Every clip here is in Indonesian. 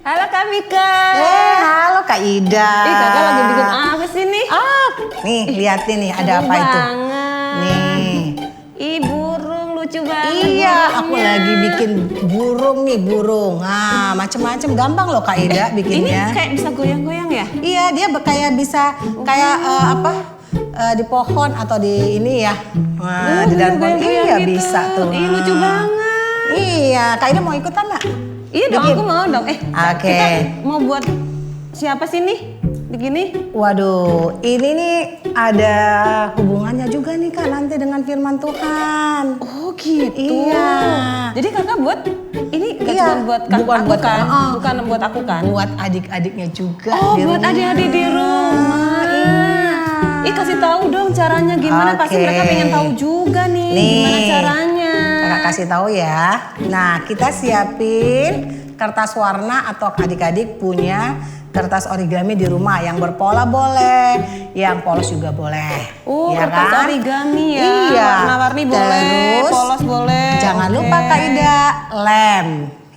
Halo Kak Mika. Halo Kak Ida. Kakak lagi bikin apa sih nih? Nih liatin nih ada apa itu? Nih. Ih, burung lucu banget. Iya, aku burungnya. lagi bikin burung nih, burung. Nah, macem-macem gampang loh Kak Ida bikinnya. Ini kayak bisa goyang-goyang ya? Iya, dia kayak bisa kayak di pohon atau di ini ya. Nah, di dalam pohon. Iya, gitu. bisa tuh. Ih, lucu banget. Iya, Kak Ida mau ikutan nggak? Iya dong, Bikin. aku mau dong. Oke. Kita mau buat siapa sih nih? Begini? Waduh, ini nih ada hubungannya juga nih Kak nanti dengan firman Tuhan. Oh gitu. Iya. Jadi kakak buat ini nggak Iya, cuma buat bukan aku buat kan? kakak. Bukan buat aku kan? Buat adik-adiknya juga. Oh, di buat rumah. adik-adik di rumah. Iya. Ih, kasih tahu dong caranya gimana. Pasti Oke. mereka pengen tahu juga nih, Nih, gimana caranya. Kakak kasih tahu ya. Nah, kita siapin kertas warna atau adik-adik punya kertas origami di rumah yang berpola boleh, yang polos juga boleh. Oh, ya kertas kan? origami ya. Iya. Warna-warni boleh, Terus, polos boleh. Jangan Oke. lupa Kak Ida, lem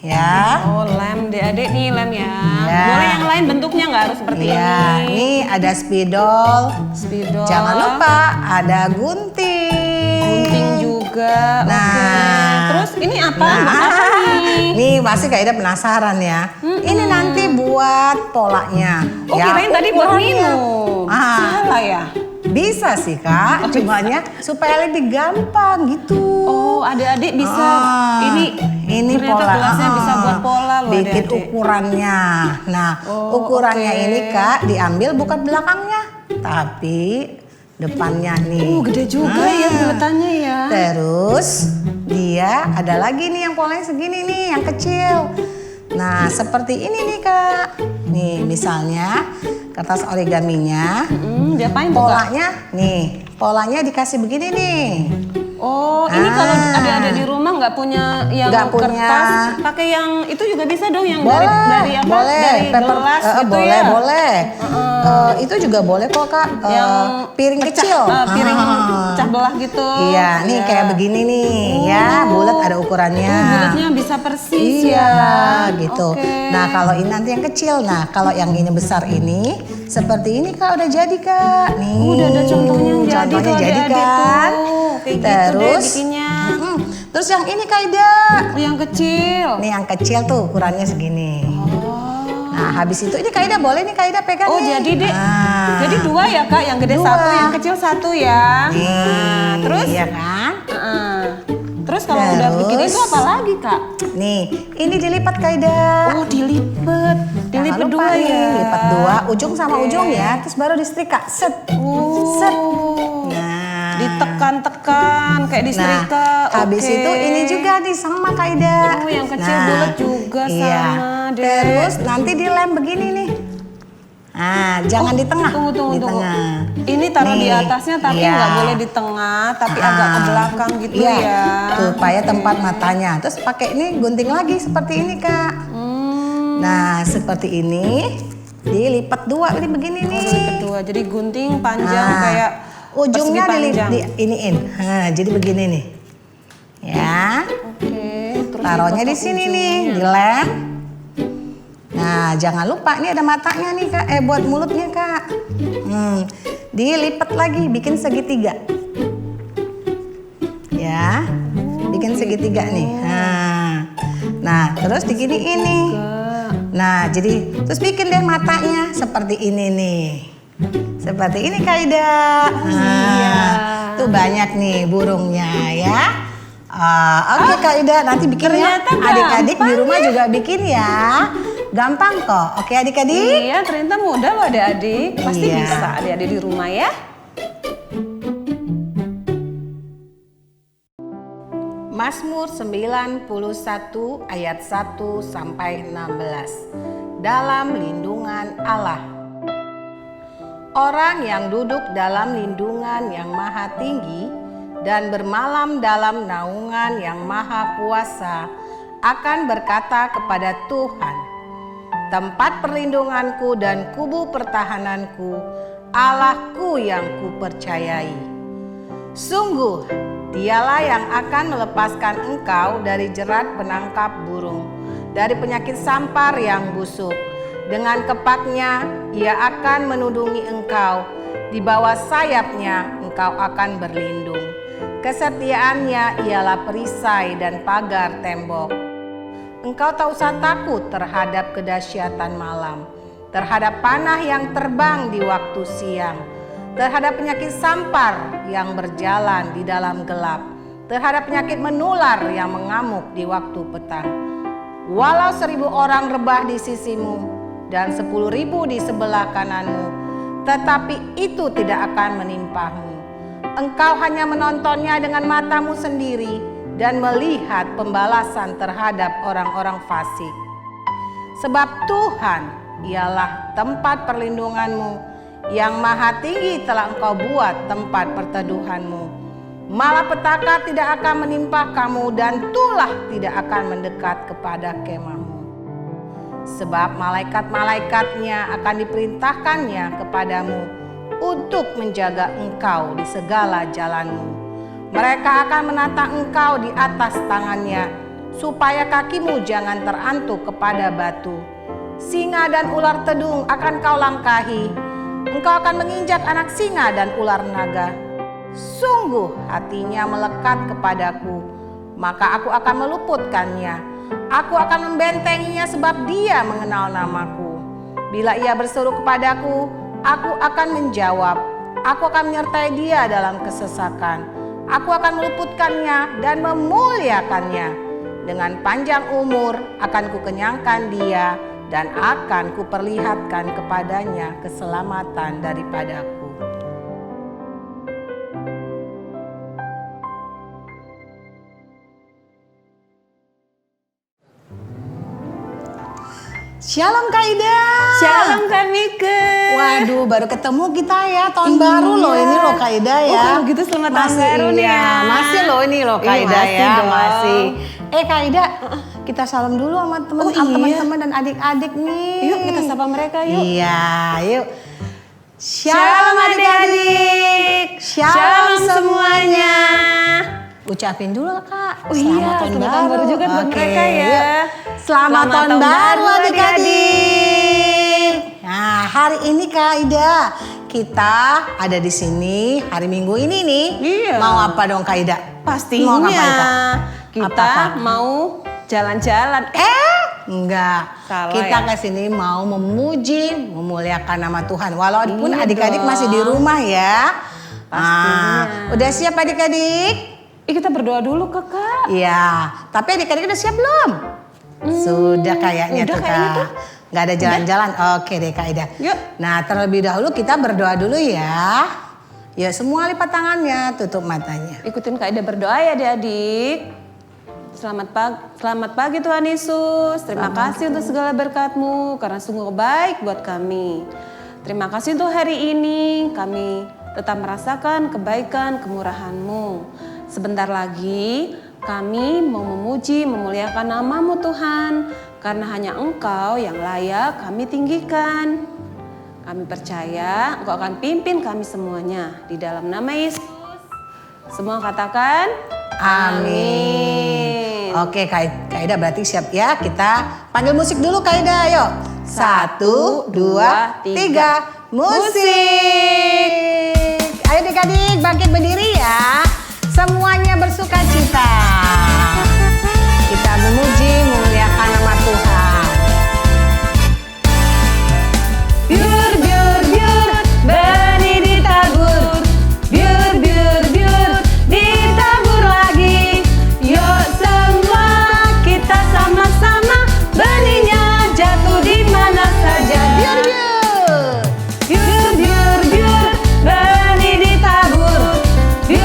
ya. Oh, lem adik nih, lem ya. Iya. Boleh yang lain bentuknya nggak harus seperti Iya, ini. nih ada spidol. Spidol. Jangan lupa ada gunting. Gunting juga. Nah. Oke. Terus ini apa? Buat apa nih? Nih pasti Kak Ida penasaran ya. Ini nanti buat polanya. Oh, kirain tadi buat ukurannya. minum. Ah, Salah ya? bisa sih Kak, cumanya supaya lebih gampang gitu. Oh, adik-adik bisa. Ini ternyata pola. gelasnya bisa buat pola loh Bikin adik-adik. ukurannya. Nah, Oh, ukurannya oke. ini Kak diambil bukan belakangnya, tapi depannya nih. Gede juga ya buletannya ya. Terus dia ada lagi nih yang polanya segini nih, yang kecil. Nah, seperti ini nih Kak. Nih, misalnya kertas origaminya, Diapain tuh, Kak? polanya nih, polanya dikasih begini nih. Oh, ini kalau adik-adik di rumah nggak punya yang Nggak punya. kertas, pakai yang itu juga bisa dong, yang Boleh, dari apa? boleh, Dari gelas gitu boleh, ya. boleh. Itu juga boleh kok Kak. Yang piring pecah, kecil, piring pecah belah gitu. Iya, nih Iya. kayak begini nih, ya bulat ada ukurannya. Bulatnya bisa persis Iya, ya. gitu. Oke. Nah, kalau ini nanti yang kecil. Nah, kalau yang ini besar ini seperti ini Kak, udah jadi Kak. Nih. Udah ada contohnya yang jadi contohnya tuh jadi adik-adik kan. tuh. Kayak gitu deh Terus, bikinnya. terus yang ini Kak Ida. Oh, yang kecil. Nih yang kecil tuh ukurannya segini. Nah, habis itu ini Kak Ida boleh nih Kak Ida pegang Oh, nih. jadi deh. Nah. Jadi dua ya Kak, yang gede Dua. satu, yang kecil satu ya. Nih, Nah, terus? iya kan? Terus kalau udah bikin Terus? itu apa lagi Kak? Nih, ini dilipat Kak Ida. Oh, dilipet. Dilipet Jangan lupa dua nih, ya. lipat dua, ujung sama ujung ya, terus baru disetrika. Set. Set. Nah. Ditekan-tekan kayak disetrika. Habis Oke. itu ini juga nih sama Kak Ida. Oh, yang kecil bulat juga iya. sama deh. Terus nanti dilem begini nih. Nah, jangan di tengah. Tunggu. Di tengah. Ini taruh di Nih, atasnya tapi iya. nggak boleh di tengah, tapi agak ke belakang gitu Iya, ya. supaya tempat matanya. Terus pakai ini gunting lagi seperti ini Kak. Nah, seperti ini dilipat dua ini begini nih. Kedua, jadi gunting panjang Nah, kayak ujungnya persegi panjang. iniin. Nah, jadi begini nih. Ya. Oke, terus Taruhnya di dipotong sini ujungnya. nih, dilem. Nah, jangan lupa ini ada matanya nih Kak, buat mulutnya Kak. Dilipat lagi, bikin segitiga. Ya, bikin segitiga nih. Nah, terus diginiin nih. Nah, jadi terus bikin deh matanya seperti ini nih. Seperti ini Kak Ida. iya. Tuh banyak nih burungnya ya. Oke Kak Ida, nanti bikin ya. ternyata Adik-adik di gampang rumah juga bikin ya. Gampang kok. Oke adik-adik. Iya, ternyata mudah loh adik-adik. Pasti Iya. bisa adik-adik di rumah ya. Mazmur 91 ayat 1 sampai 16. Dalam lindungan Allah. Orang yang duduk dalam lindungan yang maha tinggi dan bermalam dalam naungan Yang Maha Kuasa, akan berkata kepada Tuhan, tempat perlindunganku dan kubu pertahananku, Allahku yang kupercayai. Sungguh, Dialah yang akan melepaskan engkau dari jerat penangkap burung, dari penyakit sampar yang busuk. Dengan kepaknya Ia akan menudungi engkau, di bawah sayapnya engkau akan berlindung. Kesetiaannya ialah perisai dan pagar tembok. Engkau tak usah takut terhadap kedahsyatan malam, terhadap panah yang terbang di waktu siang, terhadap penyakit sampar yang berjalan di dalam gelap, terhadap penyakit menular yang mengamuk di waktu petang. Walau 1.000 orang rebah di sisimu dan 10.000 di sebelah kananmu, tetapi itu tidak akan menimpamu. Engkau hanya menontonnya dengan matamu sendiri dan melihat pembalasan terhadap orang-orang fasik. Sebab Tuhan ialah tempat perlindunganmu, Yang Maha Tinggi telah engkau buat tempat perteduhanmu. Malapetaka tidak akan menimpa kamu dan tulah tidak akan mendekat kepada kemahmu. Sebab malaikat-malaikatnya akan diperintahkannya kepadamu untuk menjaga engkau di segala jalanmu. Mereka akan menatang engkau di atas tangannya, supaya kakimu jangan terantuk kepada batu. Singa dan ular tedung akan kau langkahi. Engkau akan menginjak anak singa dan ular naga. Sungguh hatinya melekat kepadaku, maka aku akan meluputkannya. Aku akan membentenginya sebab dia mengenal namaku. Bila ia berseru kepadaku, aku akan menjawab. Aku akan menyertai dia dalam kesesakan. Aku akan meluputkannya dan memuliakannya. Dengan panjang umur akan kukenyangkan dia dan akan kuperlihatkan kepadanya keselamatan daripadaku. Shalom Kak Ida. Shalom Kak Mika. Waduh, baru ketemu kita ya, tahun baru loh ini loh Kak Ida ya. Oh, kalau gitu selamat tahun baru nih ya. Masih loh ini loh Kak Ida masih ya, dong. masih. Kak Ida, kita salam dulu sama teman-teman dan adik-adik nih. Yuk kita sapa mereka yuk. Iya, yuk. Shalom adik-adik. Shalom semuanya. Ucapin dulu Kak. Oh iya, selamat tahun baru juga buat mereka ya. Yuk. Selamat tahun baru adik-adik. Nah, hari ini Kak Ida, kita ada di sini hari Minggu ini nih. Iya. Mau apa dong Kak Ida? Pastinya Mau ngapain, Kak? kita mau jalan-jalan. Enggak. Salah Kita ya? kesini mau memuji, memuliakan nama Tuhan. Walaupun adik-adik masih di rumah ya. Pastinya. Udah siap adik-adik? Kita berdoa dulu Kakak. Iya, tapi adik-adik udah siap belum? Sudah kayaknya udah tuh kayaknya Kak. Nggak ada jalan-jalan. Oke deh Kak Ida. Yuk. Nah terlebih dahulu kita berdoa dulu ya. Ya semua lipat tangannya, tutup matanya. Ikutin Kak Ida berdoa ya adik-adik. Selamat pagi Tuhan Yesus. Terima kasih untuk segala berkat-Mu karena sungguh baik buat kami. Terima kasih untuk hari ini kami tetap merasakan kebaikan kemurahan-Mu. Sebentar lagi kami mau memuji, memuliakan nama-Mu Tuhan, karena hanya Engkau yang layak kami tinggikan. Kami percaya Engkau akan pimpin kami semuanya. Di dalam nama Yesus, semua katakan amin. Oke Kak Ida berarti siap ya. Kita panggil musik dulu Kak Ida, ayo. 1, 2, 3, musik. Ayo adik-adik bangkit berdiri ya. Semuanya bersuka cita. Kita memuji, memuliakan nama Tuhan. Biur, biur, biur, benih ditabur. Biur, biur, biur, ditabur lagi. Yuk semua kita sama-sama, benihnya jatuh di mana saja. Biur, biur. Biur, biur, biur, benih ditabur. Biur,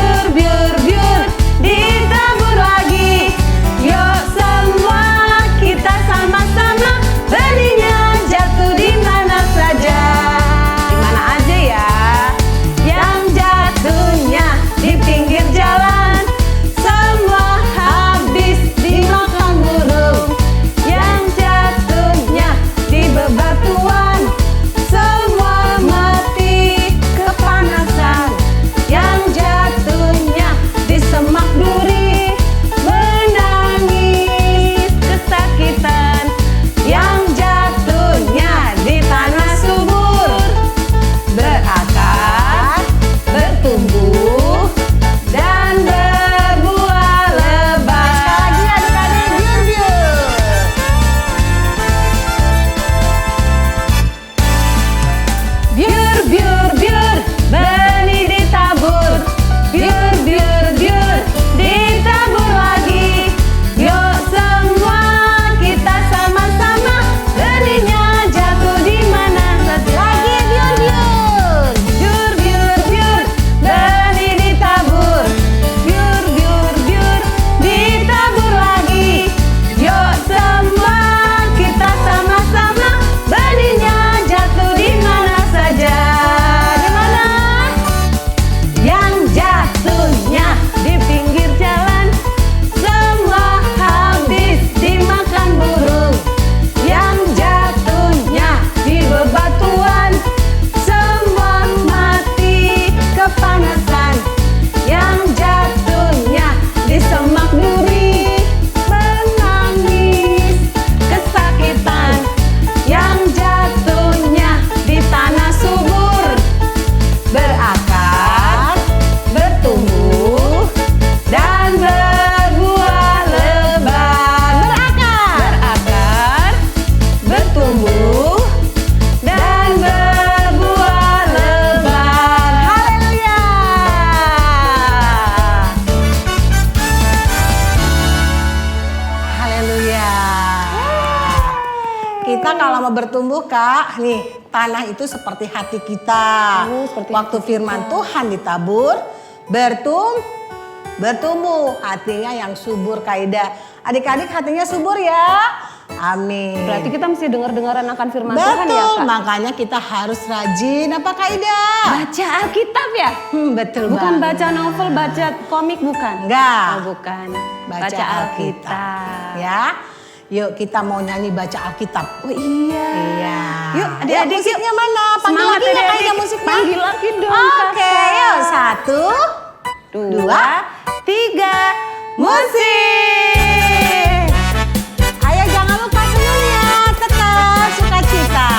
kalau mau bertumbuh Kak, nih tanah itu seperti hati kita. Seperti Waktu firman Tuhan ditabur, bertumbuh hatinya yang subur Kak Ida. Adik-adik hatinya subur ya. Amin. Berarti kita mesti dengar-dengaran akan firman Tuhan ya Betul, Kak? makanya kita harus rajin apa Kak Ida? Baca Alkitab ya? Betul Bukan banget. baca novel, baca komik bukan? Enggak. Oh bukan. Baca Alkitab. Ya. Yuk kita mau nyanyi baca Alkitab. Oh iya. Iya. Yuk adik-adik musiknya mana? Panggil Semangat lagi ya Kak adik-adik. Ida musiknya. Panggil lagi dong Oke, Kakak. yuk 1, 2, 3, musik. Ayo jangan lupa senyumnya, tetap sukacita.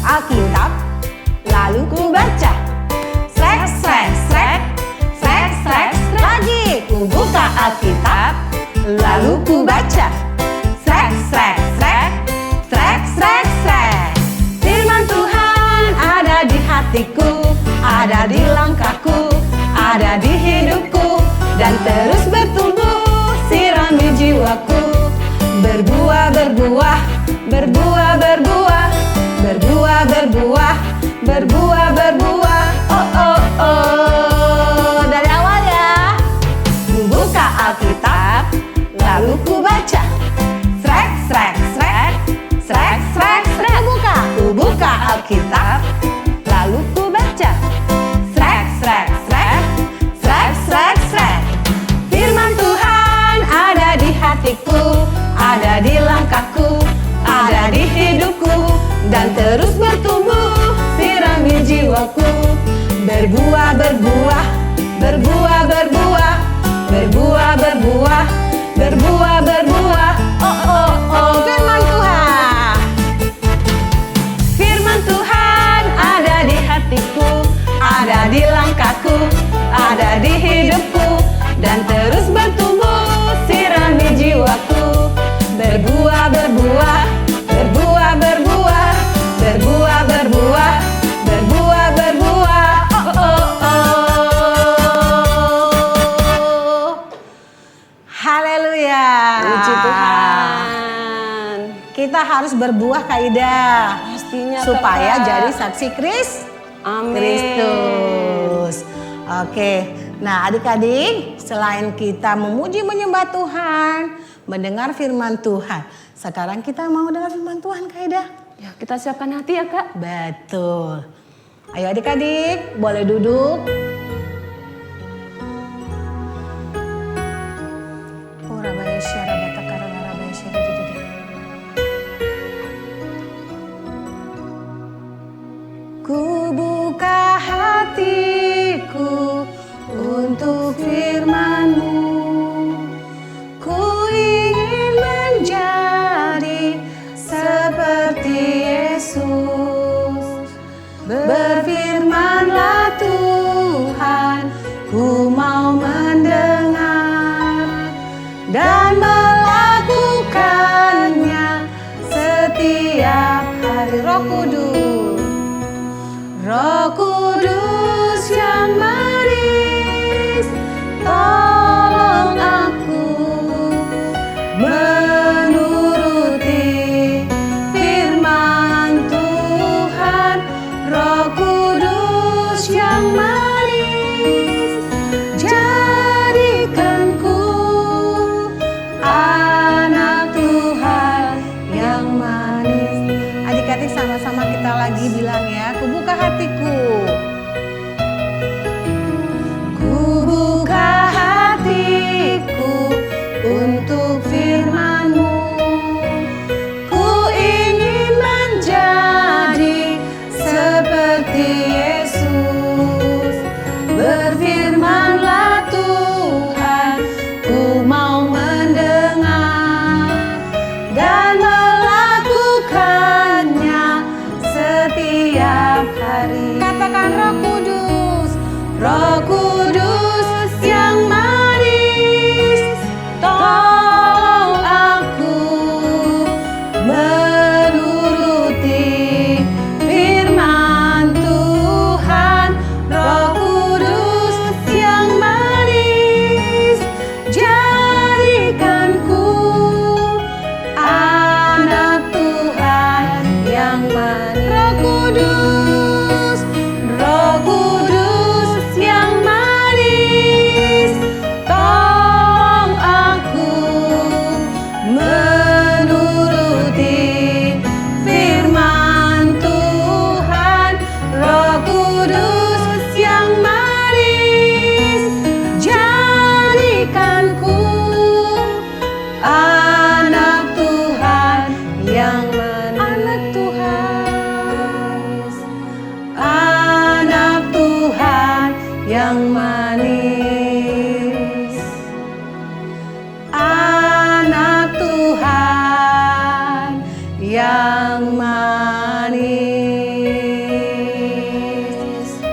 Alkitab, lalu ku baca. Srek, srek, srek, srek, srek, srek. Lagi ku buka Alkitab, lalu ku baca. Srek, srek, srek, srek, srek, srek. Firman Tuhan ada di hatiku, ada di langkahku, ada di hidupku, dan terus bertumbuh sirami jiwaku. Berbuah, berbuah, berbuah, berbuah, berbuah, berbuah, berbuah, berbuah. Oh, oh, oh. Dari awal ya. Ku buka Alkitab, lalu ku baca. Srek, srek, srek, srek, srek, srek. Ku buka Alkitab, lalu ku baca. Srek, srek, srek, srek, srek, srek. Firman Tuhan ada di hatiku, ada di langkahku, ada di hidupku, dan terus bertumbuh sirami jiwaku. Berbuah, berbuah, berbuah, berbuah, berbuah, berbuah, berbuah, berbuah. Oh, oh, oh. Firman Tuhan. Firman Tuhan ada di hatiku, ada di langkahku, ada di hidupku, dan terus bertumbuh sirami jiwaku. Berbuah, berbuah, berbuah, berbuah, berbuah, berbuah, berbuah, berbuah. Oh, oh, oh. Haleluya. Puji Tuhan. Kita harus berbuah Kak Ida. Pastinya Supaya Kakak. jadi saksi Amin. Kristus. Oke. Nah, adik-adik, selain kita memuji menyembah Tuhan, mendengar firman Tuhan, sekarang kita mau dengar firman Tuhan Kak Ida. Ya, kita siapkan hati ya Kak. Betul. Ayo adik-adik, boleh duduk. Ku buka hatiku untuk firman-Mu. Ku ingin menjadi seperti Yesus. Berfirmanlah Tuhan, ku mau mendengar dan melakukannya setiap hari. Roh Kudus, Roh Kudus yang manis, tolong aku menuruti firman Tuhan. Roh Kudus yang manis, manis, anak Tuhan yang manis.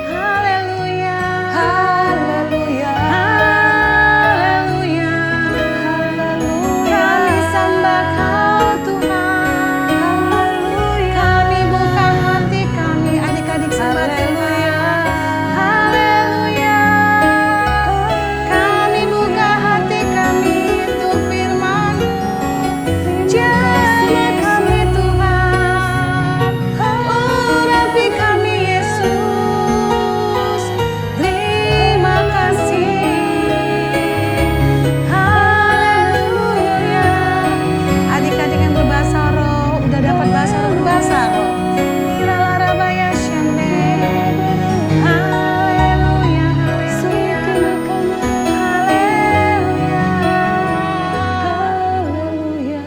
Haleluya, haleluya, haleluya, haleluya. Kami sembah Kau Tuhan, haleluya. Kami buka hati kami, adik-adik sembah Tuhan, haleluya. Kami buka hati kami untuk firman-Mu. Jamah kami Tuhan, urapi kami Yesus. Terima kasih, haleluya. Adik-adik yang berbahasa roh, udah dapat bahasa roh, berbahasa roh. Kiralarabaya syande, haleluya, haleluya, haleluya, haleluya.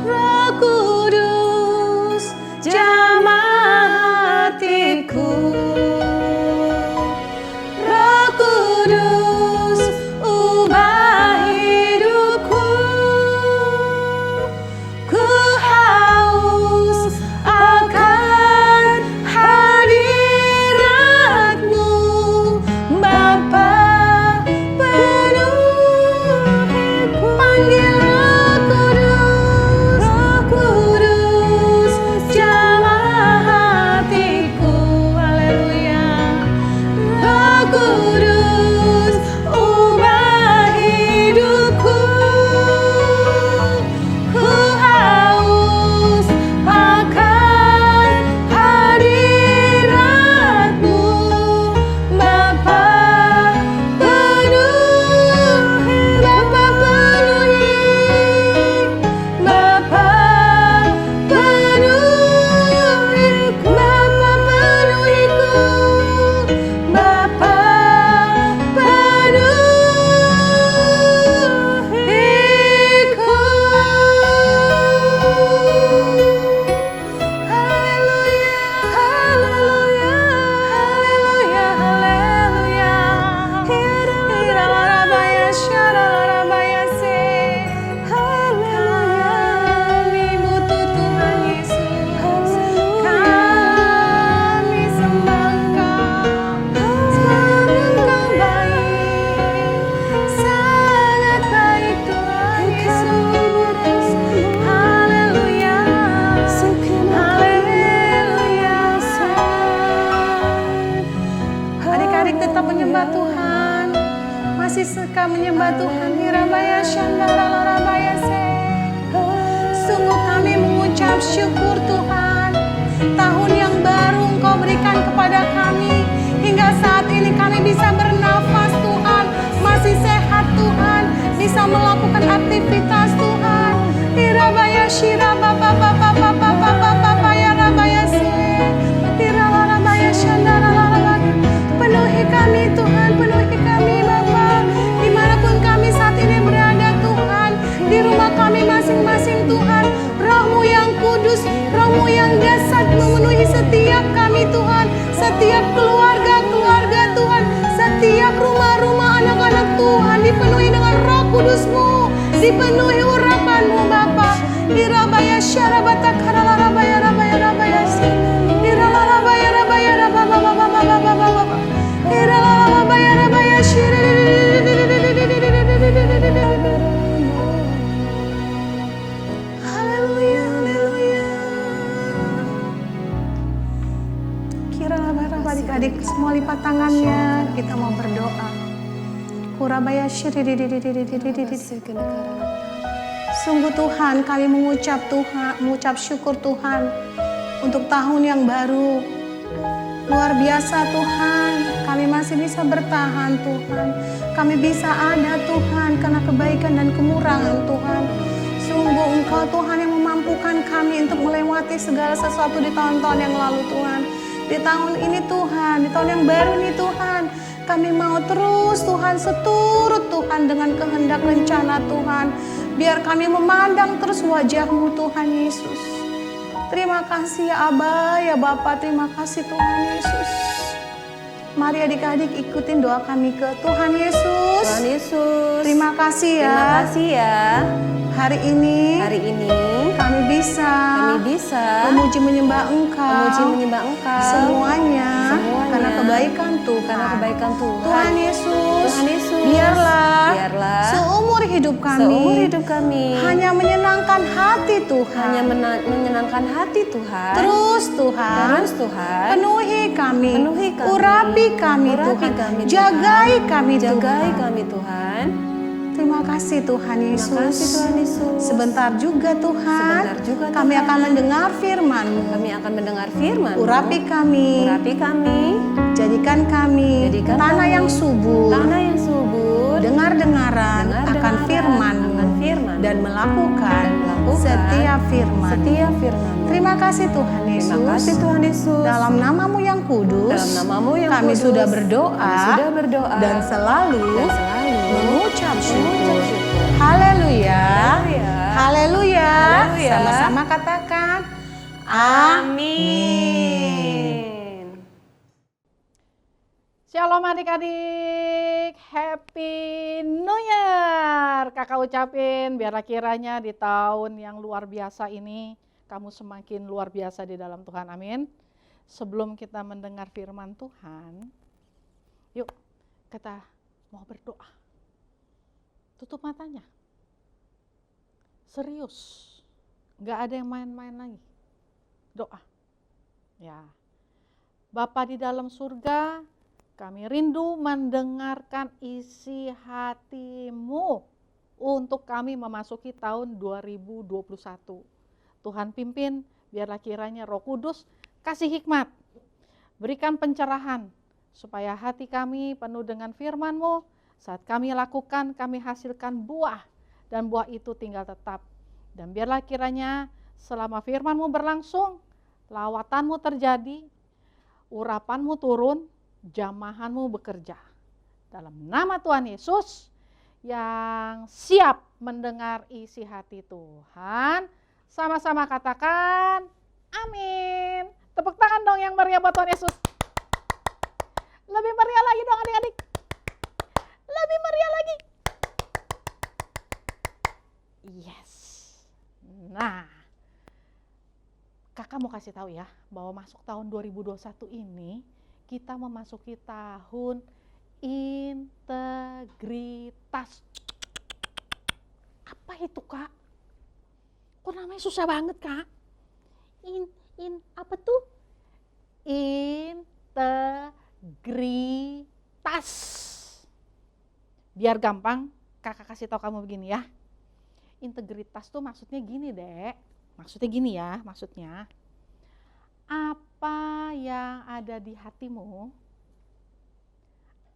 Roh Kudus, jamah hatiku. Roh Kudus, ubah hidupku. Ku haus akan hadirat-Mu, Bapa penuhiku. Panggil Roh Kudus, jamah hatiku, haleluya. Roh Kudus, ubah hidupku. Ku haus akan hadirat-Mu, Bapa penuhi, Bapa penuhi, Bapa penuhiku, Bapa penuhiku, Bapa penuhiku. Haleluya, haleluya, haleluya, haleluya. Hiralarabaya syaralarabaya se. Haleluya. Kami butuh Tuhan Yesus. Kami sembah Engkau. Sembah Engkau baik, sangat baik Tuhan Yesus. Haleluya, haleluya. Adik-adik tetap menyembah Tuhan, masih suka menyembah Tuhan. Hirabaya shandararabaya se. Sungguh kami mengucap syukur Tuhan, tahun yang baru Engkau berikan kepada kami. Hingga saat ini kami bisa bernafas Tuhan, masih sehat Tuhan, bisa melakukan aktivitas Tuhan. Hirabaya shirababababababababaya rabaya se. Hiralarabaya shandararabaya. Penuhi kami Tuhan, penuhi kami Bapa, dimanapun kami saat ini berada Tuhan, di rumah kami masing-masing Tuhan. Roh-Mu yang kudus, Roh-Mu yang dahsyat memenuhi setiap kami Tuhan, setiap keluarga-keluarga Tuhan, setiap rumah-rumah anak-anak Tuhan dipenuhi dengan Roh Kudus-Mu, dipenuhi urapan-Mu Bapa. Irabaya syarabata karalarabaya rabaya rabaya si. Iralarabaya rabaya rabababababababababa. Iralarabaya rabaya shiri. Haleluya, haleluya. Kira-kira adik-adik semua lipat tangannya, kita mau berdoa. Kurabaya shiri. Sungguh Tuhan, kami mengucap syukur Tuhan untuk tahun yang baru. Luar biasa Tuhan, kami masih bisa bertahan Tuhan. Kami bisa ada Tuhan karena kebaikan dan kemurahan Tuhan. Sungguh Engkau Tuhan yang memampukan kami untuk melewati segala sesuatu di tahun-tahun yang lalu Tuhan. Di tahun ini Tuhan, di tahun yang baru ini Tuhan, kami mau terus Tuhan seturut Tuhan dengan kehendak rencana Tuhan. Biar kami memandang terus wajah-Mu Tuhan Yesus. Terima kasih ya Aba, ya Bapa, terima kasih Tuhan Yesus. Mari adik-adik ikutin doa kami ke Tuhan Yesus. Tuhan Yesus. Terima kasih ya. Terima kasih ya. Hari ini kami bisa memuji menyembah Engkau. Semuanya karena kebaikan Tuhan. Tuhan Yesus, biarlah seumur hidup kami hanya menyenangkan hati Tuhan. Terus Tuhan, penuhi kami, urapi kami Tuhan, jagai kami Tuhan. Terima kasih Tuhan Yesus. Sebentar juga Tuhan, kami akan mendengar firman-Mu. Urapi kami, jadikan kami tanah yang subur, dengar-dengaran akan firman-Mu dan melakukan setiap firman. Terima kasih Tuhan Yesus. Dalam nama-Mu yang kudus, kami sudah berdoa dan selalu mengucap syukur. Haleluya. Haleluya. Sama-sama katakan amin. Shalom adik-adik, Happy New Year. Kakak ucapin biarlah kiranya di tahun yang luar biasa ini kamu semakin luar biasa di dalam Tuhan, amin. Sebelum kita mendengar firman Tuhan, yuk kita mau berdoa. Tutup matanya. Serius. Gak ada yang main-main lagi. Doa. Ya. Bapa di dalam surga, kami rindu mendengarkan isi hati-Mu untuk kami memasuki tahun 2021. Tuhan pimpin, biarlah kiranya Roh Kudus kasih hikmat. Berikan pencerahan supaya hati kami penuh dengan firman-Mu. Saat kami lakukan, kami hasilkan buah, dan buah itu tinggal tetap. Dan biarlah kiranya selama firman-Mu berlangsung, lawatan-Mu terjadi, urapan-Mu turun, jamahan-Mu bekerja. Dalam nama Tuhan Yesus yang siap mendengar isi hati Tuhan, sama-sama katakan amin. Tepuk tangan dong yang meriah buat Tuhan Yesus. Lebih meriah lagi dong adik-adik. Lebih meriah lagi. Yes. Nah, kakak mau kasih tahu ya, bahwa masuk tahun 2021 ini, kita memasuki tahun integritas. Apa itu kak? Kok namanya susah banget kak? Apa tuh? Integritas. Biar gampang, kakak kasih tahu kamu begini ya. Integritas tuh maksudnya gini dek. Maksudnya gini ya, maksudnya. Apa yang ada di hatimu,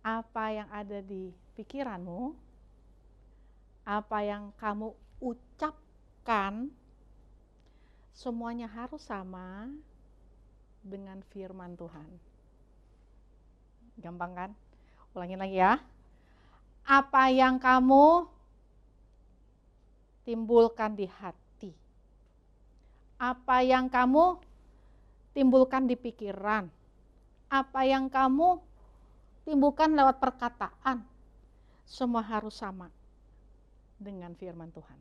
apa yang ada di pikiranmu, apa yang kamu ucapkan, semuanya harus sama dengan firman Tuhan. Gampang kan? Ulangin lagi ya. Apa yang kamu timbulkan di hati, apa yang kamu timbulkan di pikiran, apa yang kamu timbulkan lewat perkataan, semua harus sama dengan firman Tuhan.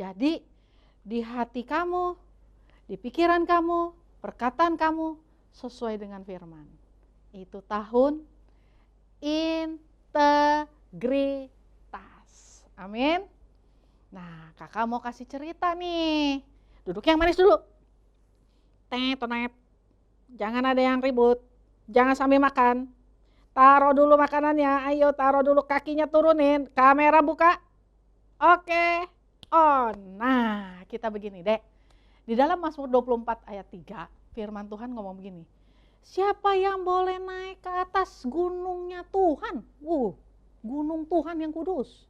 Jadi di hati kamu, di pikiran kamu, perkataan kamu sesuai dengan firman. Itu tahun integritas. Amin. Nah, kakak mau kasih cerita nih. Duduk yang manis dulu. Tonet. Jangan ada yang ribut. Jangan sambil makan. Taruh dulu makanannya. Ayo taruh dulu, kakinya turunin. Kamera buka. Oke. On. Nah, kita begini, Dek. Di dalam Mazmur 24 ayat 3, firman Tuhan ngomong begini. Siapa yang boleh naik ke atas gunungnya Tuhan? Gunung Tuhan yang kudus.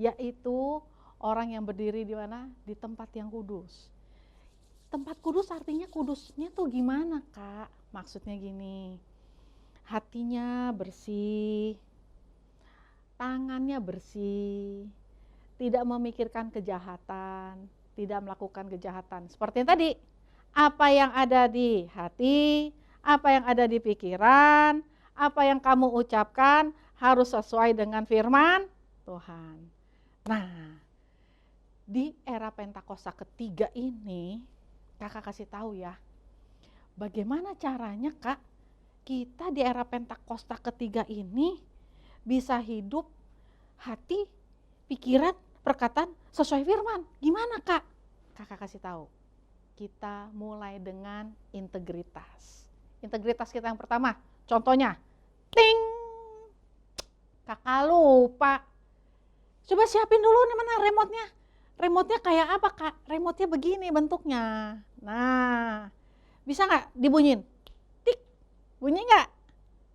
Yaitu orang yang berdiri di mana? Di tempat yang kudus. Tempat kudus artinya kudusnya tuh gimana, Kak? Maksudnya gini. Hatinya bersih. Tangannya bersih. Tidak memikirkan kejahatan, tidak melakukan kejahatan. Seperti yang tadi. Apa yang ada di hati, apa yang ada di pikiran, apa yang kamu ucapkan harus sesuai dengan firman Tuhan. Nah, di era Pentakosta ketiga ini, kakak kasih tahu ya, bagaimana caranya Kak, kita di era Pentakosta ketiga ini bisa hidup hati, pikiran, perkataan sesuai firman. Gimana Kak? Kakak kasih tahu. Kita mulai dengan integritas. Integritas kita yang pertama, contohnya, ting, kakak lupa. Coba siapin dulu nih mana remote-nya. Remote-nya kayak apa Kak? Remote-nya begini bentuknya. Nah, bisa nggak dibunyiin? Tik, bunyi nggak?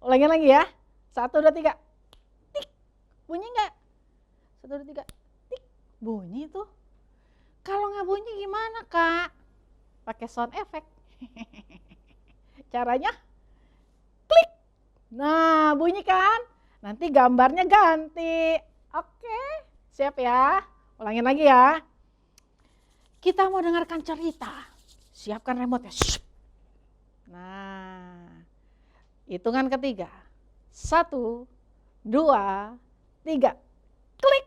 Ulangin lagi ya. 1, 2, 3. Tik, bunyi nggak? 1, 2, 3. Tik, bunyi tuh. Kalau nggak bunyi gimana Kak? Pakai sound effect. Caranya, klik. Nah, bunyi kan? Nanti gambarnya ganti. Oke, siap ya? Ulangin lagi ya. Kita mau dengarkan cerita. Siapkan remote-nya. Nah, hitungan ketiga. 1, 2, 3. Klik.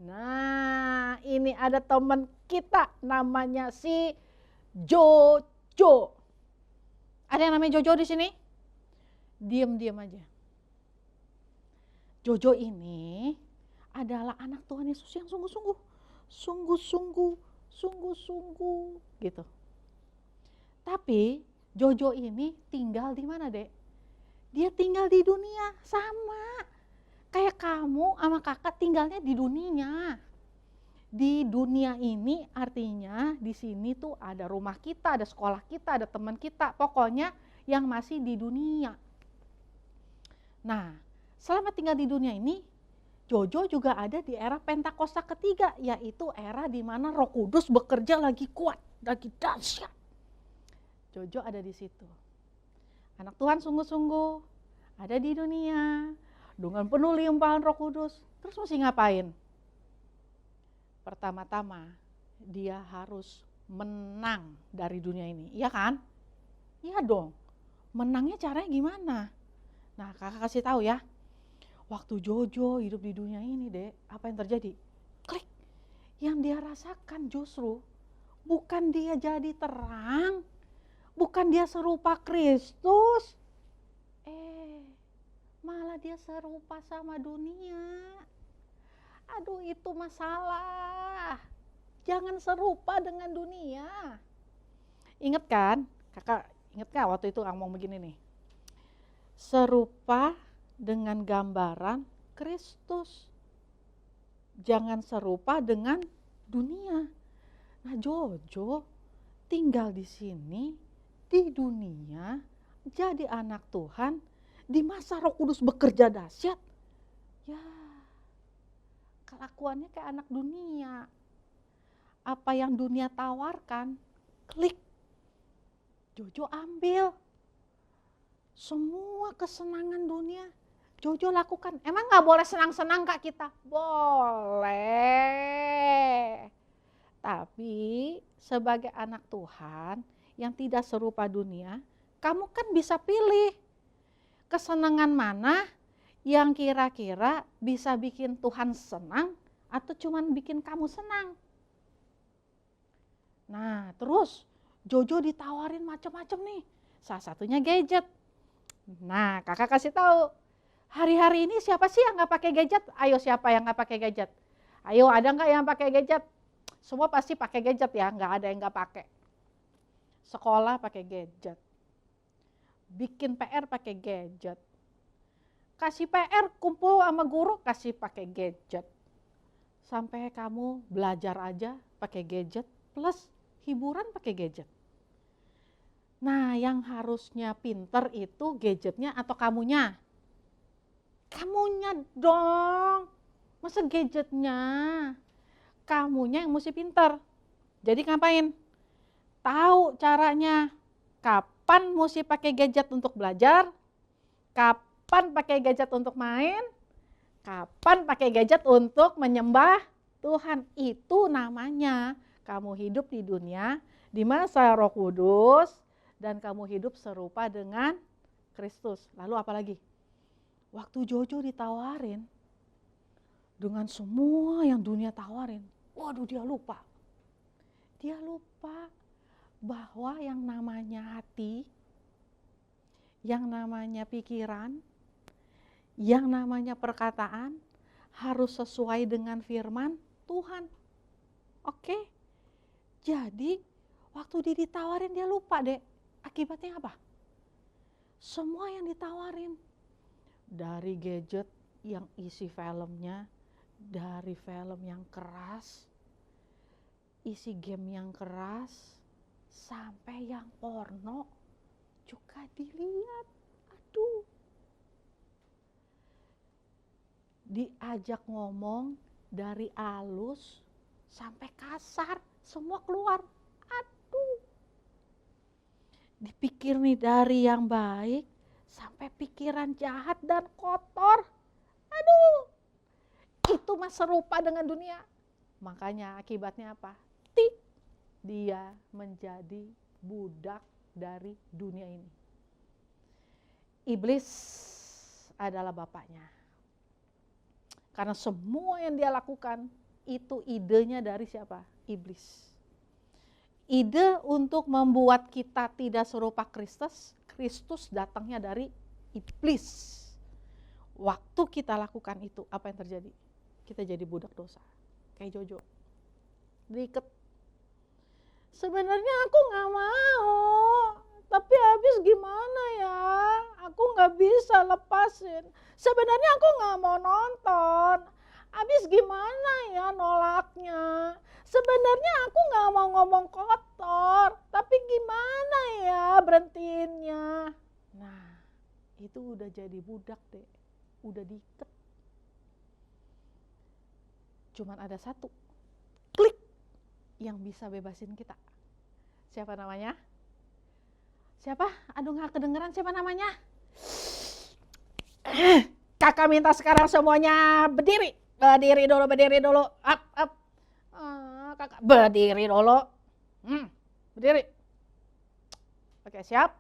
Nah, ini ada teman kita namanya si Jojo. Ada yang namanya Jojo di sini? Diam-diam aja. Jojo ini adalah anak Tuhan Yesus yang sungguh-sungguh gitu. Tapi Jojo ini tinggal di mana, Dek? Dia tinggal di dunia, sama kayak kamu sama kakak tinggalnya di dunia. Di dunia ini artinya di sini tuh ada rumah kita, ada sekolah kita, ada teman kita, pokoknya yang masih di dunia. Nah, selama tinggal di dunia ini, Jojo juga ada di era Pentakosta ketiga, yaitu era di mana Roh Kudus bekerja lagi kuat, lagi dahsyat. Jojo ada di situ. Anak Tuhan sungguh-sungguh ada di dunia dengan penuh limpahan Roh Kudus. Terus mesti ngapain? Pertama-tama dia harus menang dari dunia ini, iya kan? Iya dong. Menangnya caranya gimana? Nah, kakak kasih tahu ya. Waktu Jojo hidup di dunia ini, Dek, apa yang terjadi? Klik. Yang dia rasakan justru bukan dia jadi terang, bukan dia serupa Kristus. Malah dia serupa sama dunia. Aduh, itu masalah. Jangan serupa dengan dunia. Ingat kan? Kakak ingat gak waktu itu ngomong begini nih? Serupa dengan gambaran Kristus. Jangan serupa dengan dunia. Nah, Jojo tinggal di sini, di dunia, jadi anak Tuhan, di masa Roh Kudus bekerja dahsyat. Ya, kelakuannya kayak anak dunia. Apa yang dunia tawarkan, klik. Jojo ambil. Semua kesenangan dunia Jojo lakukan. Emang gak boleh senang-senang Kak kita? Boleh. Tapi sebagai anak Tuhan yang tidak serupa dunia, kamu kan bisa pilih kesenangan mana yang kira-kira bisa bikin Tuhan senang atau cuman bikin kamu senang. Nah, terus Jojo ditawarin macam-macam nih. Salah satunya gadget. Nah, kakak kasih tahu. Hari-hari ini siapa sih yang nggak pakai gadget? Ayo, siapa yang nggak pakai gadget? Ayo, ada nggak yang pakai gadget? Semua pasti pakai gadget ya, nggak ada yang nggak pakai. Sekolah pakai gadget. Bikin PR pakai gadget. Kasih PR, kumpul sama guru, kasih pakai gadget. Sampai kamu belajar aja pakai gadget, plus hiburan pakai gadget. Nah, yang harusnya pinter itu gadgetnya atau kamunya? Kamunya dong, masa gadgetnya? Kamunya yang mesti pinter. Jadi ngapain? Tahu caranya, kapan mesti pakai gadget untuk belajar, kapan pakai gadget untuk main, kapan pakai gadget untuk menyembah Tuhan. Itu namanya kamu hidup di dunia di masa Roh Kudus dan kamu hidup serupa dengan Kristus. Lalu apa lagi? Waktu Jojo ditawarin dengan semua yang dunia tawarin, waduh dia lupa. Dia lupa bahwa yang namanya hati, yang namanya pikiran, yang namanya perkataan harus sesuai dengan firman Tuhan. Oke? Jadi waktu dia ditawarin dia lupa, Dek. Akibatnya apa? Semua yang ditawarin, dari gadget yang isi filmnya, dari film yang keras, isi game yang keras, sampai yang porno juga dilihat. Aduh. Diajak ngomong dari halus sampai kasar, semua keluar. Aduh. Dipikir nih dari yang baik sampai pikiran jahat dan kotor. Aduh. Itu mah serupa dengan dunia. Makanya akibatnya apa? Dia menjadi budak dari dunia ini. Iblis adalah bapaknya. Karena semua yang dia lakukan itu idenya dari siapa? Iblis. Ide untuk membuat kita tidak serupa Kristus datangnya dari iblis. Waktu kita lakukan itu, apa yang terjadi? Kita jadi budak dosa. Kayak Jojo. Diikat. Sebenarnya aku gak mau, tapi habis gimana ya? Aku gak bisa lepasin. Sebenarnya aku gak mau nonton, habis gimana ya nolaknya? Sebenarnya aku gak mau ngomong kotor, tapi gimana ya berhentiinnya? Nah, itu udah jadi budak deh, udah diikat. Cuman ada satu klik yang bisa bebasin kita. Siapa namanya? Siapa? Aduh gak kedengeran, siapa namanya? Kakak minta sekarang semuanya berdiri. Berdiri dulu. Up. Kakak berdiri dulu. Berdiri. Oke, siap?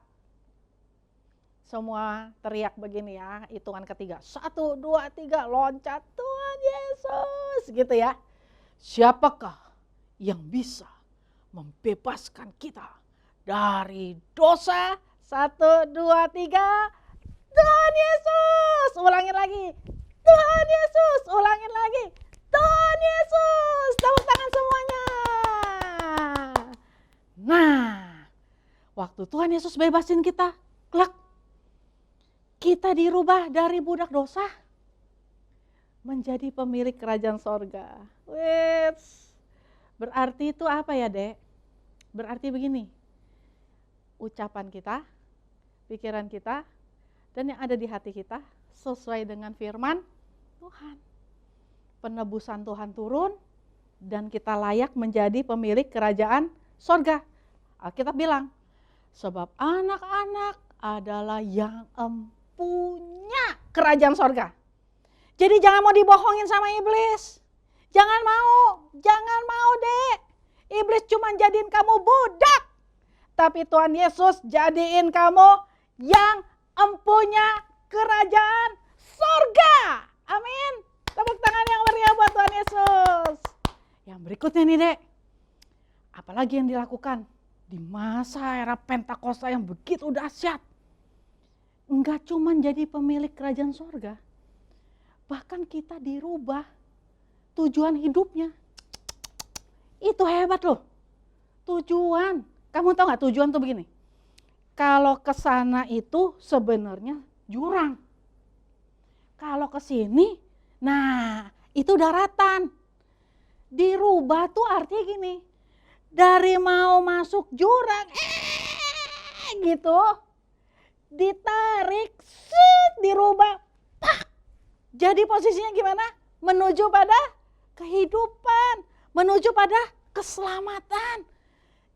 Semua teriak begini ya, hitungan ketiga. 1, 2, 3, loncat Tuhan Yesus. Gitu ya. Siapakah yang bisa membebaskan kita dari dosa? 1, 2, 3. Tuhan Yesus. Ulangin lagi. Tuhan Yesus. Ulangin lagi. Tuhan Yesus. Tepuk tangan semuanya. Nah, waktu Tuhan Yesus bebasin kita, klak, kita dirubah dari budak dosa menjadi pemilik kerajaan sorga. Wits. Berarti itu apa ya, Dek? Berarti begini, ucapan kita, pikiran kita, dan yang ada di hati kita sesuai dengan firman Tuhan. Penebusan Tuhan turun dan kita layak menjadi pemilik kerajaan sorga. Alkitab bilang, sebab anak-anak adalah yang empunya kerajaan sorga. Jadi jangan mau dibohongin sama iblis. Jangan mau dek. Iblis cuma jadiin kamu budak. Tapi Tuhan Yesus jadiin kamu yang empunya kerajaan sorga. Amin. Tepuk tangan yang meriah buat Tuhan Yesus. Yang berikutnya nih dek. Apalagi yang dilakukan di masa era Pentakosta yang begitu dahsyat. Enggak cuma jadi pemilik kerajaan sorga. Bahkan kita dirubah tujuan hidupnya. Itu hebat loh. Tujuan. Kamu tahu gak tujuan tuh begini? Kalau ke sana itu sebenarnya jurang. Kalau ke sini, nah itu daratan. Dirubah tuh artinya gini. Dari mau masuk jurang, gitu. Ditarik, dirubah, pak. Jadi posisinya gimana? Menuju pada kehidupan, menuju pada keselamatan.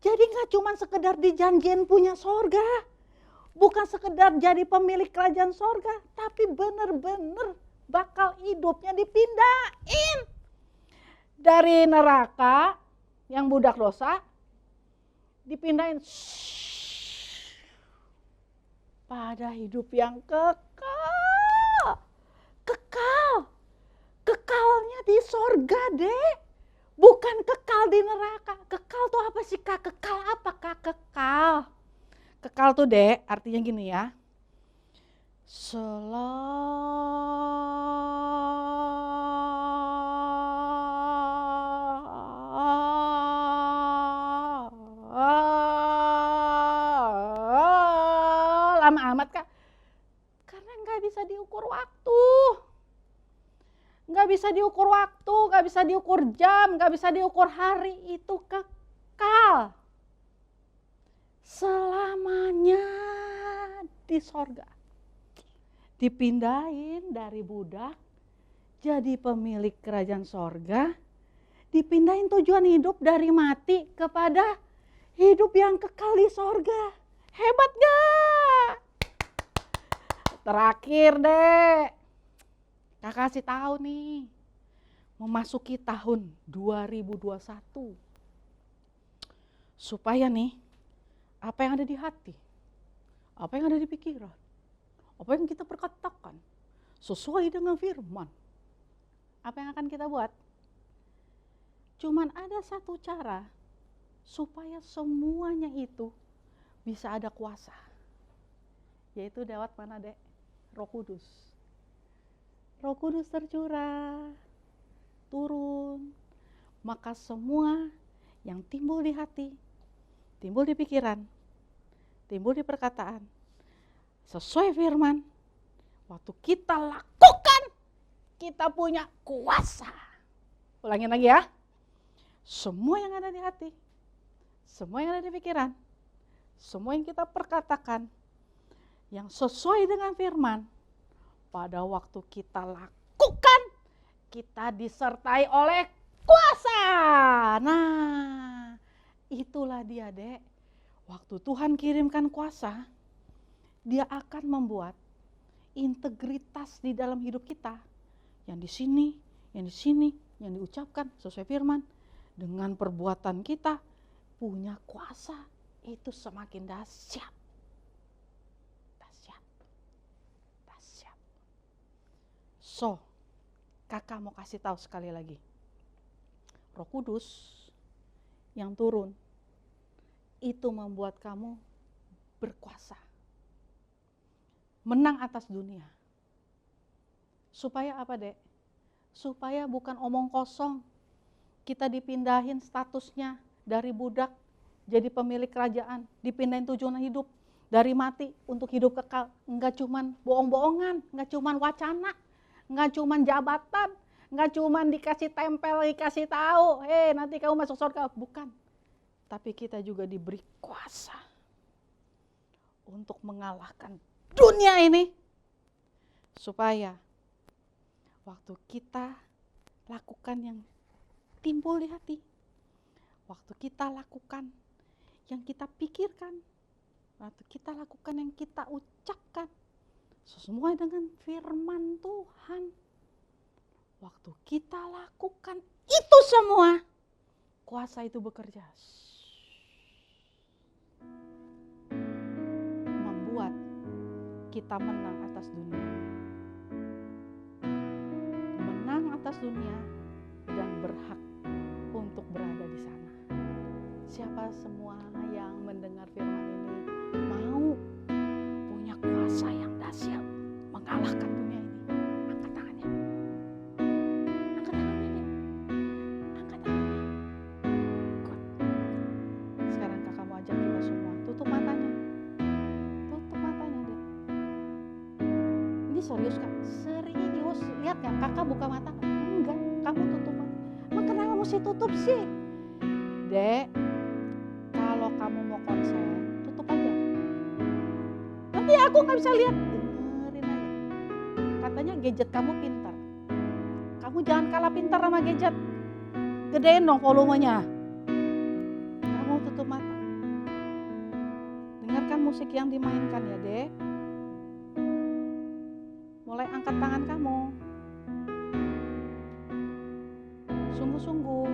Jadi gak cuma sekedar dijanjiin punya sorga, bukan sekedar jadi pemilik kerajaan sorga, tapi benar-benar bakal hidupnya dipindahin. Dari neraka yang budak dosa, dipindahin pada hidup yang kekal. Kekal. Kekalnya di sorga, Dek. Bukan kekal di neraka. Kekal tuh apa sih, Kak? Kekal apa, Kak? Kekal. Kekal tuh, Dek, artinya gini ya. Lama amat, Kak. Karena nggak bisa diukur waktu. Nggak bisa diukur waktu, nggak bisa diukur jam, nggak bisa diukur hari. Itu kekal. Selamanya di sorga. Dipindahin dari budak jadi pemilik kerajaan sorga. Dipindahin tujuan hidup dari mati kepada hidup yang kekal di sorga. Hebat gak? Terakhir deh, Kakak kasih tahu nih, memasuki tahun 2021. Supaya nih, apa yang ada di hati, apa yang ada di pikiran, apa yang kita perkatakan, sesuai dengan firman. Apa yang akan kita buat? Cuman ada satu cara, supaya semuanya itu bisa ada kuasa. Yaitu lewat mana, Dek? Roh Kudus. Roh Kudus tercurah, turun, maka semua yang timbul di hati, timbul di pikiran, timbul di perkataan, sesuai firman, waktu kita lakukan, kita punya kuasa. Ulangin lagi ya, semua yang ada di hati, semua yang ada di pikiran, semua yang kita perkatakan, yang sesuai dengan firman, pada waktu kita lakukan, kita disertai oleh kuasa. Nah, itulah dia, Dek. Waktu Tuhan kirimkan kuasa, Dia akan membuat integritas di dalam hidup kita. Yang di sini, yang di sini, yang diucapkan sesuai firman. Dengan perbuatan kita punya kuasa, itu semakin dahsyat. So, kakak mau kasih tahu sekali lagi. Roh Kudus yang turun itu membuat kamu berkuasa. Menang atas dunia. Supaya apa, Dek? Supaya bukan omong kosong. Kita dipindahin statusnya dari budak jadi pemilik kerajaan, dipindahin tujuan hidup dari mati untuk hidup kekal. Enggak cuman bohong-bohongan, enggak cuman wacana. Nggak cuman jabatan, nggak cuman dikasih tempel, dikasih tahu, nanti kamu masuk surga. Bukan. Tapi kita juga diberi kuasa untuk mengalahkan dunia ini. Supaya waktu kita lakukan yang timbul di hati, waktu kita lakukan yang kita pikirkan, waktu kita lakukan yang kita ucapkan, sesuai dengan firman Tuhan. Waktu kita lakukan itu semua, kuasa itu bekerja. Membuat kita menang atas dunia. Menang atas dunia dan berhak untuk berada di sana. Siapa semua yang mendengar firman ini mau punya kuasa yang dahsyat mengalahkan dunia ini, angkat tangannya. Angkat tangannya, Dek. Angkat tangannya. Good. Sekarang kakak mau ajak kita semua tutup matanya. Tutup matanya, Dek. Ini serius, Kak? Serius. Lihat kan, kakak buka mata. Enggak, kamu tutup mata. Kenapa mesti tutup sih? Dek, kalau kamu mau konsen, tutup aja. Nanti aku nggak bisa lihat. Dengerin aja. Katanya gadget kamu pintar. Kamu jangan kalah pintar sama gadget. Gedein dong volumenya. Kamu tutup mata. Dengarkan musik yang dimainkan ya, Dek. Mulai angkat tangan kamu. Sungguh-sungguh.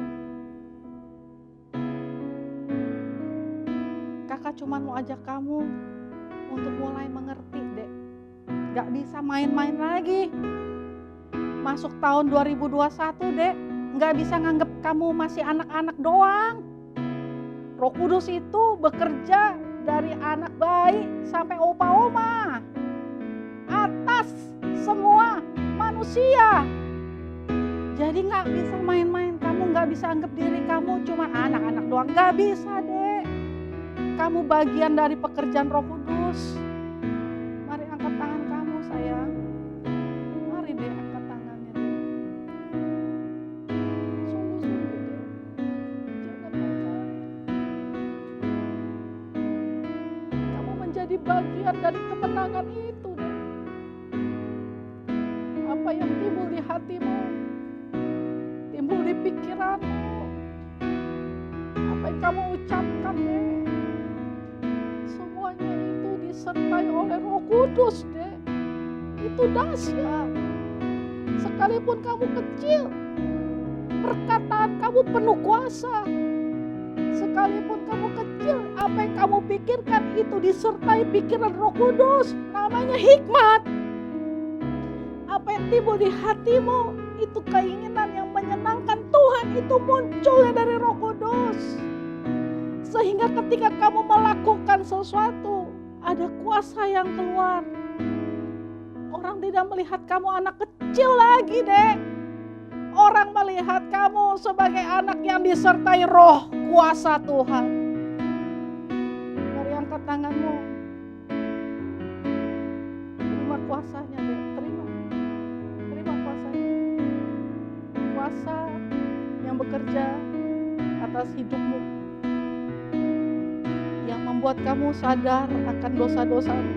Kakak cuma mau ajak kamu untuk mulai mengerti, Dek. Gak bisa main-main lagi. Masuk tahun 2021, Dek. Gak bisa nganggep kamu masih anak-anak doang. Roh Kudus itu bekerja dari anak bayi sampai opa-oma. Atas semua manusia. Jadi gak bisa main-main. Kamu gak bisa anggap diri kamu cuma anak-anak doang. Gak bisa, Dek. Kamu bagian dari pekerjaan Roh Kudus. Mari angkat tangan kamu, sayang. Mari deh angkat tangannya, Dek. Sungguh-sungguh, Dek. Jangan main-main. Kamu menjadi bagian dari kemenangan itu, Dek. Apa yang timbul di hatimu, timbul di pikiranmu, apa yang kamu ucapkan, Dek, semuanya itu disertai oleh Roh Kudus, Dek. Itu dahsyat. Sekalipun kamu kecil, perkataan kamu penuh kuasa. Sekalipun kamu kecil, apa yang kamu pikirkan itu disertai pikiran Roh Kudus. Namanya hikmat. Apa yang timbul di hatimu, itu keinginan yang menyenangkan Tuhan, itu munculnya dari Roh Kudus. Sehingga ketika kamu melakukan sesuatu, ada kuasa yang keluar. Orang tidak melihat kamu anak kecil lagi, Dek. Orang melihat kamu sebagai anak yang disertai roh kuasa Tuhan. Mari angkat tanganmu. Terima kuasanya, Dek. Terima kuasanya. Kuasa yang bekerja atas hidupmu, yang membuat kamu sadar akan dosa-dosamu,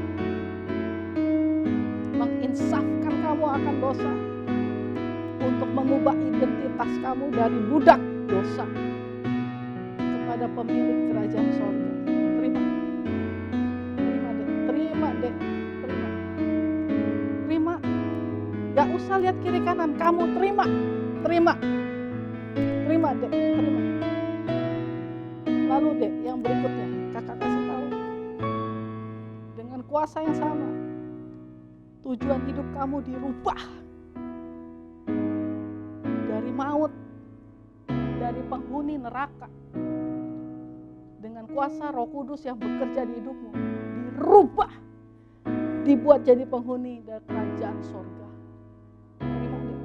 menginsafkan kamu akan dosa, untuk mengubah identitas kamu dari budak dosa kepada pemilik kerajaan sorga. Terima Dek, terima Dek, terima. Gak usah lihat kiri kanan, kamu terima Dek, terima. Lalu Dek, yang berikutnya kakak kasih tahu, dengan kuasa yang sama, tujuan hidup kamu dirubah dari maut, dari penghuni neraka. Dengan kuasa Roh Kudus yang bekerja di hidupmu, dirubah, dibuat jadi penghuni dari kerajaan sorga. Terima, Dek.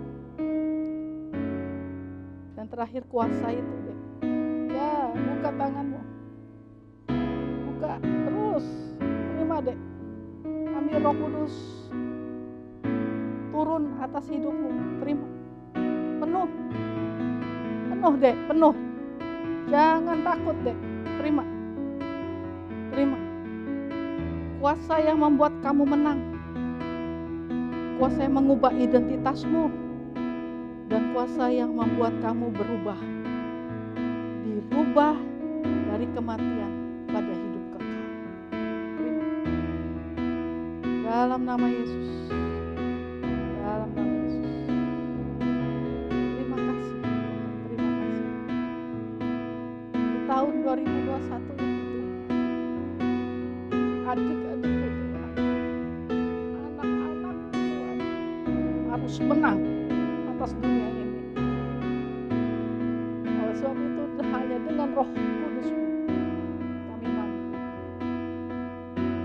Dan terakhir kuasa itu, Dek. Ya, buka tanganmu. Buka terus. Terima, Dek. Ambil Roh Kudus turun atas hidupmu. Terima. Penuh, Dek, penuh. Jangan takut, Dek. Terima. Kuasa yang membuat kamu menang. Kuasa yang mengubah identitasmu. Dan kuasa yang membuat kamu berubah. Dirubah dari kematian pada hidup kekal. Terima. Dalam nama Yesus. Dalam nama Yesus. Terima kasih. Terima kasih. Di tahun 2021 itu, adik-adik Tuhan, anak-anak Tuhan harus menang atas dunia ini. Oleh sebab itu, hanya dengan Roh Kudus-Mu kami mampu.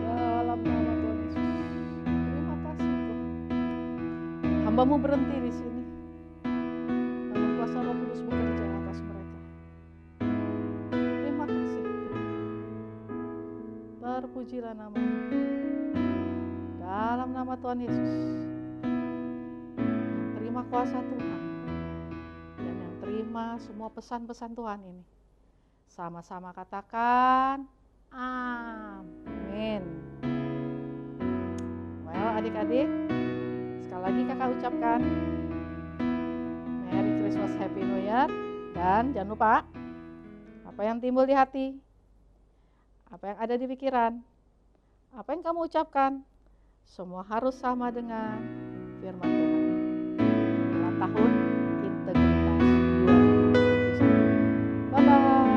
Dalam nama Tuhan Yesus. Terima kasih Tuhan. Hamba-Mu berhenti di sini. Dalam kuasa Roh Kudus bekerja atas mereka. Terima kasih Tuhan. Terpujilah nama-Mu. Dalam nama Tuhan Yesus. Terima kuasa Tuhan. Dan yang terima semua pesan-pesan Tuhan ini. Sama-sama katakan amin. Well, adik-adik, sekali lagi kakak ucapkan Merry Christmas, Happy New Year. Dan jangan lupa, apa yang timbul di hati, apa yang ada di pikiran, apa yang kamu ucapkan, semua harus sama dengan firman Tuhan. Inilah tahun integritas 2021. Bye-bye.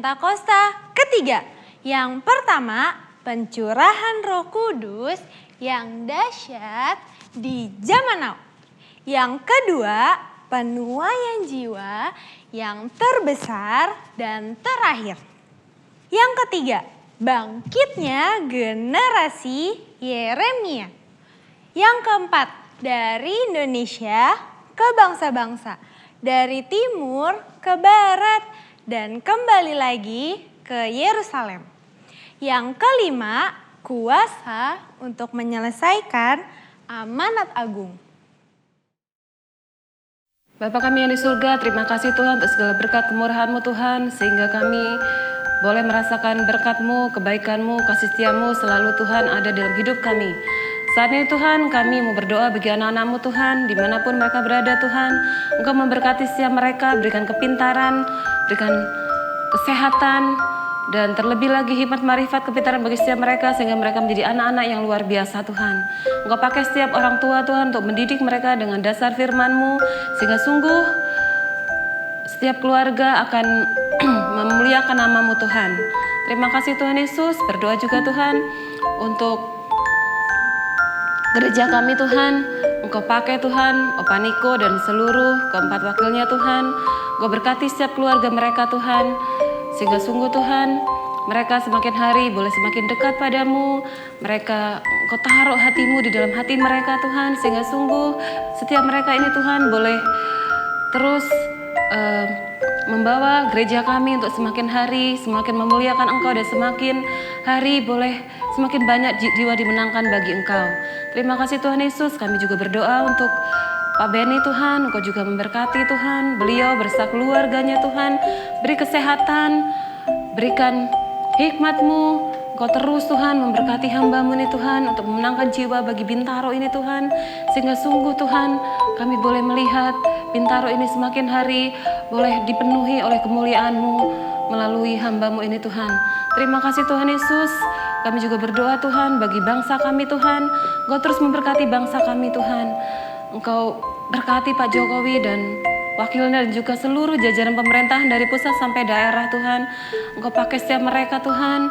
Pentakosta ketiga. Yang pertama, pencurahan Roh Kudus yang dahsyat di zaman now. Yang kedua, penuaian jiwa yang terbesar dan terakhir. Yang ketiga, bangkitnya generasi Yeremia. Yang keempat, dari Indonesia ke bangsa-bangsa, dari timur ke barat, dan kembali lagi ke Yerusalem. Yang kelima, kuasa untuk menyelesaikan amanat agung. Bapa kami yang di surga, terima kasih Tuhan untuk segala berkat kemurahan-Mu Tuhan, sehingga kami boleh merasakan berkat-Mu, kebaikan-Mu, kasih setia-Mu selalu Tuhan ada dalam hidup kami. Saat ini Tuhan, kami mau berdoa bagi anak-anak-Mu Tuhan, dimanapun mereka berada Tuhan. Engkau memberkati setiap mereka, berikan kepintaran, berikan kesehatan, dan terlebih lagi hikmat marifat kepintaran bagi setiap mereka, sehingga mereka menjadi anak-anak yang luar biasa Tuhan. Engkau pakai setiap orang tua Tuhan untuk mendidik mereka dengan dasar firman-Mu, sehingga sungguh setiap keluarga akan memuliakan nama-Mu Tuhan. Terima kasih Tuhan Yesus, berdoa juga Tuhan untuk gereja kami Tuhan. Engkau pakai Tuhan, Opa Niko dan seluruh keempat wakilnya Tuhan. Engkau berkati setiap keluarga mereka Tuhan, sehingga sungguh Tuhan mereka semakin hari boleh semakin dekat padamu. Mereka Engkau taruh hati-Mu di dalam hati mereka Tuhan, sehingga sungguh setiap mereka ini Tuhan boleh terus membawa gereja kami untuk semakin hari semakin memuliakan Engkau, dan semakin hari boleh semakin banyak jiwa dimenangkan bagi Engkau. Terima kasih Tuhan Yesus. Kami juga berdoa untuk Pak Benny Tuhan, Engkau juga memberkati Tuhan, beliau bersama keluarganya Tuhan, beri kesehatan, berikan hikmat-Mu. Engkau terus Tuhan memberkati hamba-Mu ini Tuhan untuk memenangkan jiwa bagi Bintaro ini Tuhan, sehingga sungguh Tuhan kami boleh melihat Bintaro ini semakin hari boleh dipenuhi oleh kemuliaan-Mu melalui hamba-Mu ini Tuhan. Terima kasih Tuhan Yesus. Kami juga berdoa Tuhan bagi bangsa kami Tuhan, Engkau terus memberkati bangsa kami Tuhan. Engkau berkati Pak Jokowi dan wakilnya dan juga seluruh jajaran pemerintahan dari pusat sampai daerah Tuhan. Engkau pakai setiap mereka Tuhan.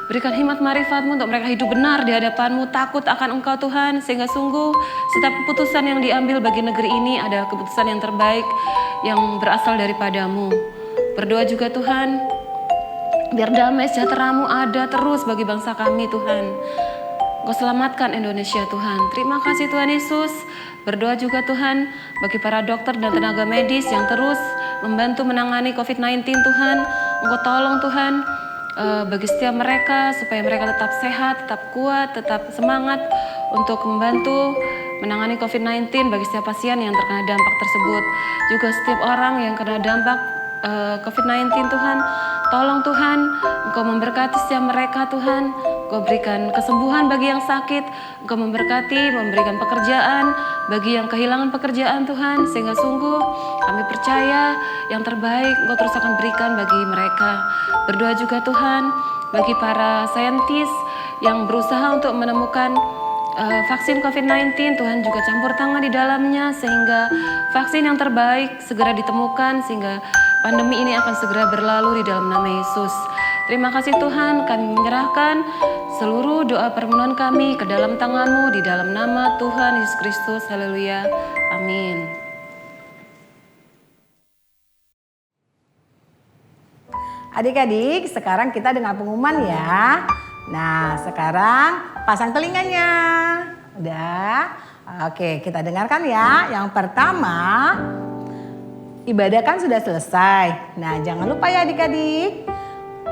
Berikan hikmat marifat-Mu untuk mereka hidup benar di hadapan-Mu, takut akan Engkau Tuhan, sehingga sungguh setiap keputusan yang diambil bagi negeri ini adalah keputusan yang terbaik yang berasal daripada-Mu. Berdoa juga Tuhan, biar damai sejahtera-Mu ada terus bagi bangsa kami Tuhan. Engkau selamatkan Indonesia Tuhan. Terima kasih Tuhan Yesus. Berdoa juga Tuhan bagi para dokter dan tenaga medis yang terus membantu menangani COVID-19 Tuhan. Engkau tolong Tuhan bagi setiap mereka supaya mereka tetap sehat, tetap kuat, tetap semangat untuk membantu menangani COVID-19 bagi setiap pasien yang terkena dampak tersebut. Juga setiap orang yang kena dampak COVID-19 Tuhan, tolong Tuhan Engkau memberkati setiap mereka Tuhan. Engkau berikan kesembuhan bagi yang sakit, Engkau memberkati, memberikan pekerjaan bagi yang kehilangan pekerjaan Tuhan, sehingga sungguh kami percaya yang terbaik Engkau terus akan berikan bagi mereka. Berdoa juga Tuhan bagi para saintis yang berusaha untuk menemukan vaksin COVID-19, Tuhan juga campur tangan di dalamnya sehingga vaksin yang terbaik segera ditemukan, sehingga pandemi ini akan segera berlalu di dalam nama Yesus. Terima kasih Tuhan, kami menyerahkan seluruh doa permohonan kami ke dalam tangan-Mu di dalam nama Tuhan Yesus Kristus. Haleluya. Amin. Adik-adik, sekarang kita dengar pengumuman ya. Nah, sekarang pasang telinganya. Udah? Oke, kita dengarkan ya. Yang pertama, ibadah kan sudah selesai. Nah, jangan lupa ya adik-adik,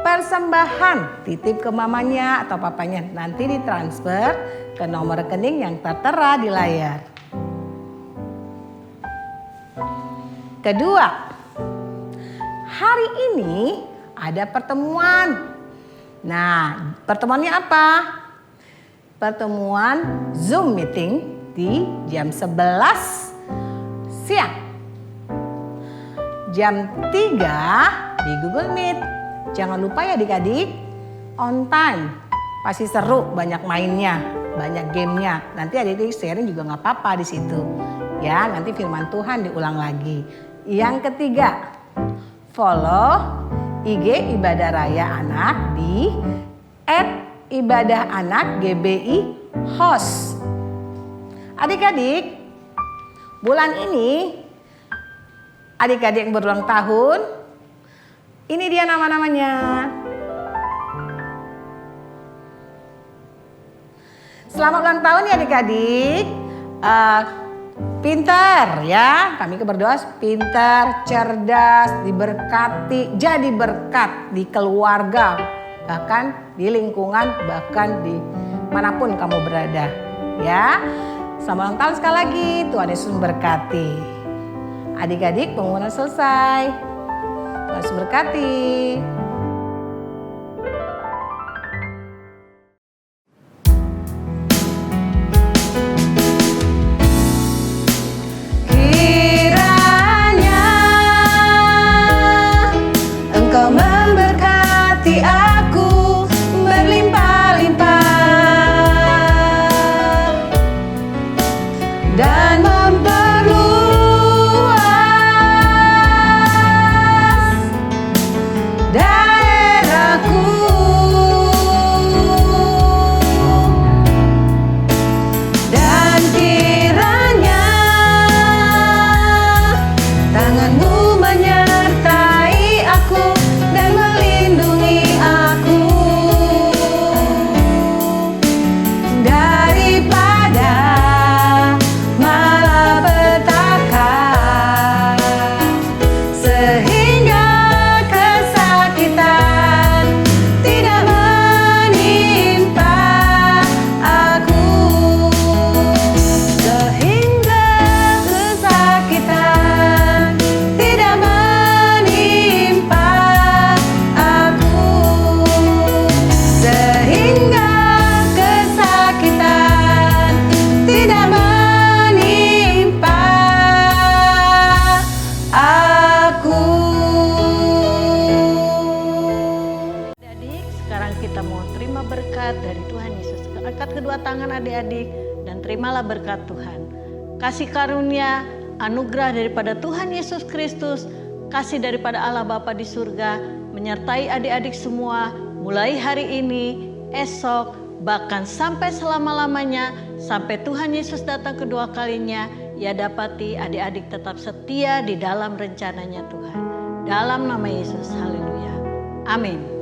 persembahan titip ke mamanya atau papanya nanti ditransfer ke nomor rekening yang tertera di layar. Kedua, hari ini ada pertemuan. Nah, pertemuannya apa? Pertemuan Zoom meeting di jam 11 siang. Jam 3 di Google Meet. Jangan lupa ya adik-adik, on time. Pasti seru, banyak mainnya, banyak gamenya. Nanti adik-adik sharing juga nggak apa-apa di situ. Ya, nanti firman Tuhan diulang lagi. Yang ketiga, follow IG Ibadah Raya Anak di @ibadahanak_gbi host. Adik-adik, bulan ini adik-adik yang berulang tahun, ini dia nama-namanya. Selamat ulang tahun ya adik-adik. Pintar ya, kami berdoa pintar, cerdas, diberkati, jadi berkat di keluarga, bahkan di lingkungan, bahkan di manapun kamu berada ya. Selamat ulang tahun sekali lagi, Tuhan Yesus memberkati. Adik-adik, pengumuman selesai. Tuhan Yesus berkati. Dan memperluas daerahku, dan kiranya tanganmu menyertai aku dan melindungi aku daripada sehingga kesakitan tidak menimpa aku, sehingga kesakitan tidak menimpa aku, sehingga kesakitan tidak menimpa aku. Adik-adik, sekarang kita mau terima berkat dari Tuhan Yesus. Angkat kedua tangan adik-adik dan terimalah berkat Tuhan. Kasih karunia, anugerah daripada Tuhan Yesus Kristus, kasih daripada Allah Bapa di surga, menyertai adik-adik semua, mulai hari ini, esok, bahkan sampai selama-lamanya, sampai Tuhan Yesus datang kedua kalinya. Ya dapati adik-adik tetap setia di dalam rencananya Tuhan. Dalam nama Yesus, haleluya. Amin.